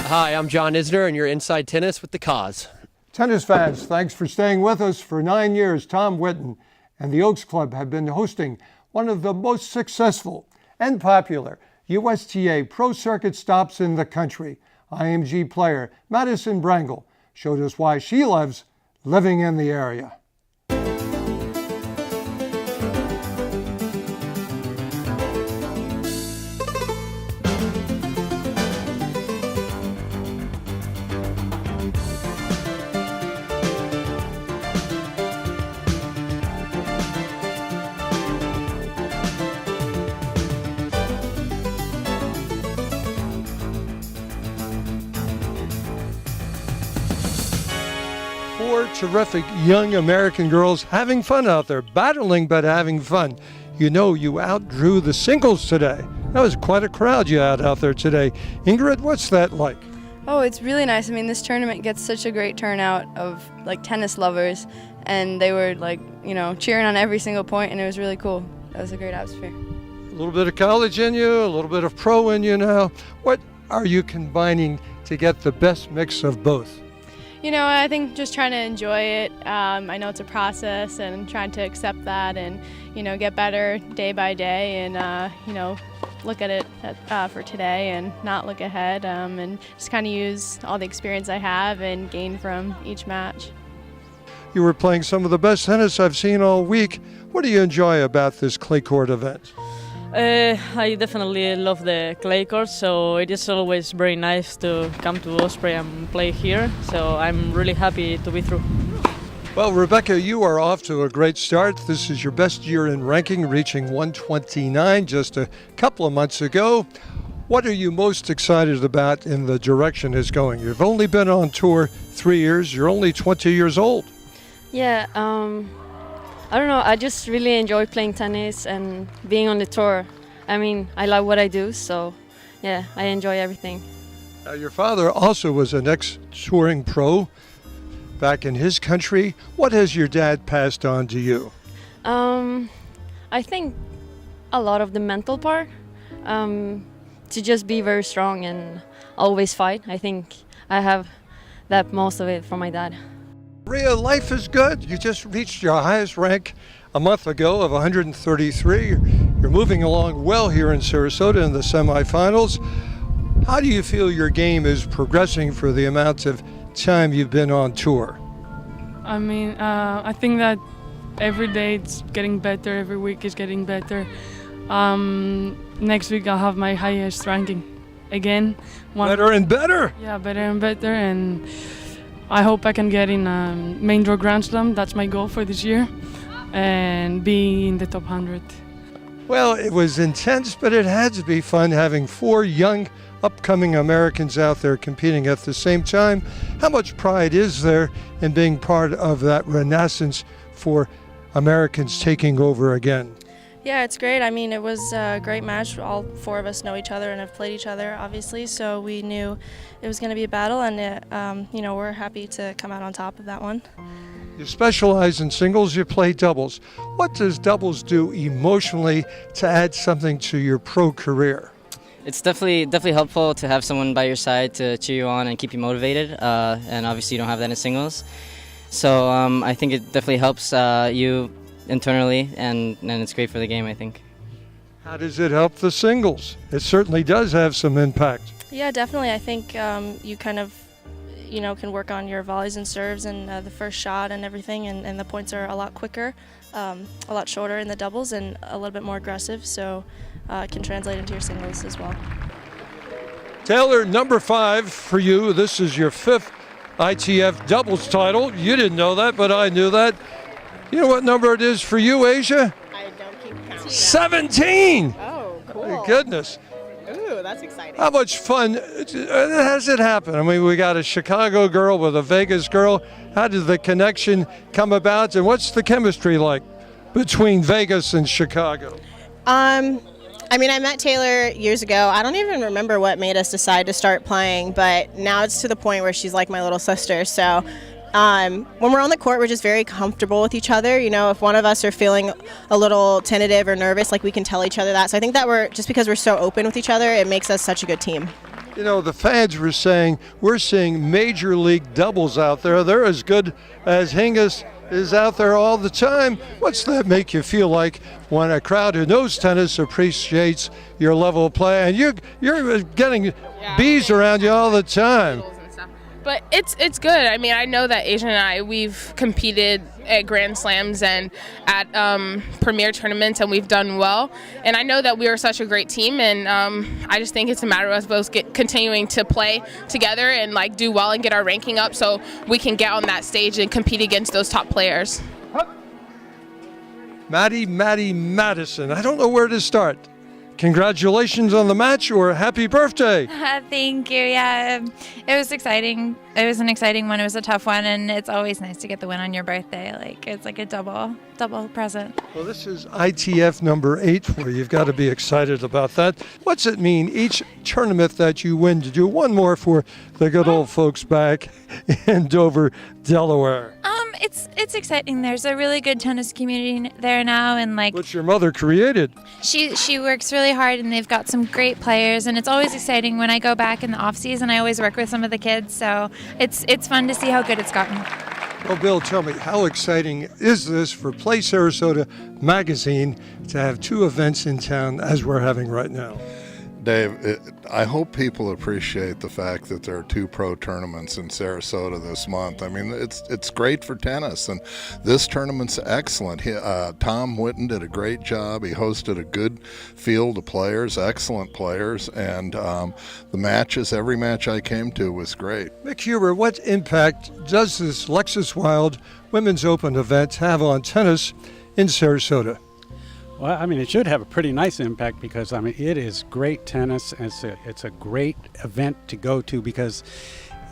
Hi, I'm John Isner, and you're Inside Tennis with the Cause. Tennis fans, thanks for staying with us. For 9 years, Tom Whitten and the Oaks Club have been hosting one of the most successful and popular USTA Pro Circuit stops in the country. IMG player Madison Brangle showed us why she loves living in the area. Four terrific young American girls having fun out there, battling but having fun. You know, you outdrew the singles today. That was quite a crowd you had out there today. Ingrid, what's that like? Oh, it's really nice. I mean, this tournament gets such a great turnout of tennis lovers, and they were cheering on every single point, and it was really cool. That was a great atmosphere. A little bit of college in you, a little bit of pro in you now. What are you combining to get the best mix of both? I think just trying to enjoy it. I know it's a process, and trying to accept that and, get better day by day and, look at it for today and not look ahead and just kind of use all the experience I have and gain from each match. You were playing some of the best tennis I've seen all week. What do you enjoy about this clay court event? I definitely love the clay court, so it is always very nice to come to Osprey and play here, so I'm really happy to be through. Well, Rebecca, you are off to a great start. This is your best year in ranking, reaching 129 just a couple of months ago. What are you most excited about in the direction it's going? You've only been on tour 3 years. You're only 20 years old. Yeah, I don't know, I just really enjoy playing tennis and being on the tour. I mean, I love what I do, so yeah, I enjoy everything. Now, your father also was an ex-touring pro back in his country. What has your dad passed on to you? I think a lot of the mental part, to just be very strong and always fight. I think I have that most of it from my dad. Maria, life is good. You just reached your highest rank a month ago of 133. You're moving along well here in Sarasota in the semifinals. How do you feel your game is progressing for the amount of time you've been on tour? I mean, I think that every day it's getting better, every week is getting better. Next week I'll have my highest ranking again. Better and better? Yeah, better and better, and I hope I can get in main draw Grand Slam. That's my goal for this year, and be in the top 100. Well, it was intense, but it had to be fun having four young, upcoming Americans out there competing at the same time. How much pride is there in being part of that renaissance for Americans taking over again? Yeah, it's great. I mean, it was a great match. All four of us know each other and have played each other, obviously, so we knew it was going to be a battle, and we're happy to come out on top of that one. You specialize in singles, you play doubles. What does doubles do emotionally to add something to your pro career? It's definitely helpful to have someone by your side to cheer you on and keep you motivated, and obviously you don't have that in singles. So I think it definitely helps you internally, and it's great for the game, I think. How does it help the singles? It certainly does have some impact. Yeah, definitely. I think you kind of, can work on your volleys and serves and the first shot and everything, and the points are a lot quicker, a lot shorter in the doubles, and a little bit more aggressive, so it can translate into your singles as well. Taylor, number 5 for you. This is your 5th ITF doubles title. You didn't know that, but I knew that. You know what number it is for you, Asia? I don't keep count. 17! Oh, cool. My goodness. Ooh, that's exciting. How much fun has it happened? I mean, we got a Chicago girl with a Vegas girl. How did the connection come about, and what's the chemistry like between Vegas and Chicago? I mean, I met Taylor years ago. I don't even remember what made us decide to start playing, but now it's to the point where she's like my little sister. So when we're on the court, we're just very comfortable with each other. If one of us are feeling a little tentative or nervous, we can tell each other that. So I think that just because we're so open with each other, it makes us such a good team. You know, the fans were saying we're seeing major league doubles out there. They're as good as Hingis is out there all the time. What's that make you feel like when a crowd who knows tennis appreciates your level of play, and you're getting bees around you all the time? But it's good. I mean, I know that Asia and I, we've competed at Grand Slams and at premier tournaments, and we've done well. And I know that we are such a great team, and I just think it's a matter of us both continuing to play together and like do well and get our ranking up so we can get on that stage and compete against those top players. Maddie Madison. I don't know where to start. Congratulations on the match, or happy birthday. Thank you. Yeah, it was exciting. It was an exciting one. It was a tough one, and it's always nice to get the win on your birthday. Like, it's like a double present. Well, this is ITF number 8 for you. You've got to be excited about that. What's it mean, each tournament that you win, to do one more for the good old folks back in Dover, Delaware? It's exciting. There's a really good tennis community there now, and like What's your mother created? she works really hard, and they've got some great players, and it's always exciting when I go back in the off season. I always work with some of the kids, so it's fun to see how good it's gotten. Well, Bill, tell me, how exciting is this for Play Sarasota magazine to have 2 events in town as we're having right now? Dave, I hope people appreciate the fact that there are 2 pro tournaments in Sarasota this month. I mean, it's great for tennis, and this tournament's excellent. Tom Whitten did a great job. He hosted a good field of players, excellent players, and every match I came to was great. Mick Huber, what impact does this Lexus Wilde Women's Open event have on tennis in Sarasota? Well, I mean, it should have a pretty nice impact because, I mean, it is great tennis. It's a great event to go to because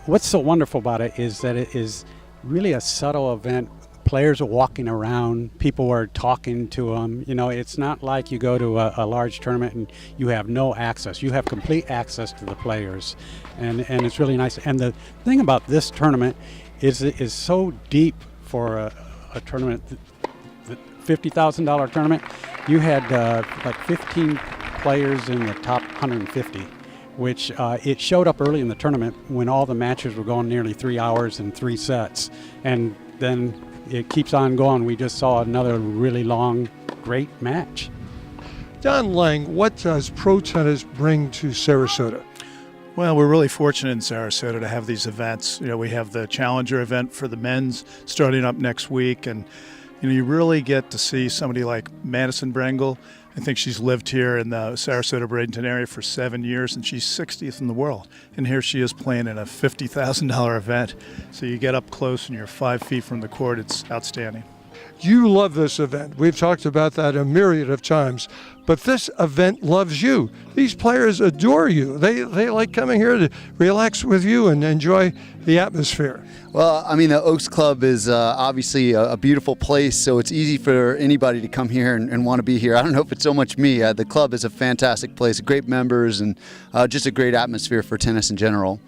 what's so wonderful about it is that it is really a subtle event. Players are walking around, people are talking to them. You know, it's not like you go to a large tournament and you have no access. You have complete access to the players, and it's really nice. And the thing about this tournament is it is so deep for a tournament. $50,000 tournament, you had like 15 players in the top 150, which it showed up early in the tournament when all the matches were going nearly 3 hours and 3 sets. And then it keeps on going. We just saw another really long, great match. Don Lang, what does pro tennis bring to Sarasota? Well, we're really fortunate in Sarasota to have these events. You know, we have the Challenger event for the men's starting up next week, and you know, you really get to see somebody like Madison Brengel. I think she's lived here in the Sarasota-Bradenton area for 7 years, and she's 60th in the world. And here she is playing in a $50,000 event. So you get up close and you're 5 feet from the court. It's outstanding. You love this event. We've talked about that a myriad of times. But this event loves you. These players adore you. They like coming here to relax with you and enjoy the atmosphere. Well, I mean, the Oaks Club is obviously a beautiful place, so it's easy for anybody to come here and want to be here. I don't know if it's so much me. The club is a fantastic place, great members, and just a great atmosphere for tennis in general.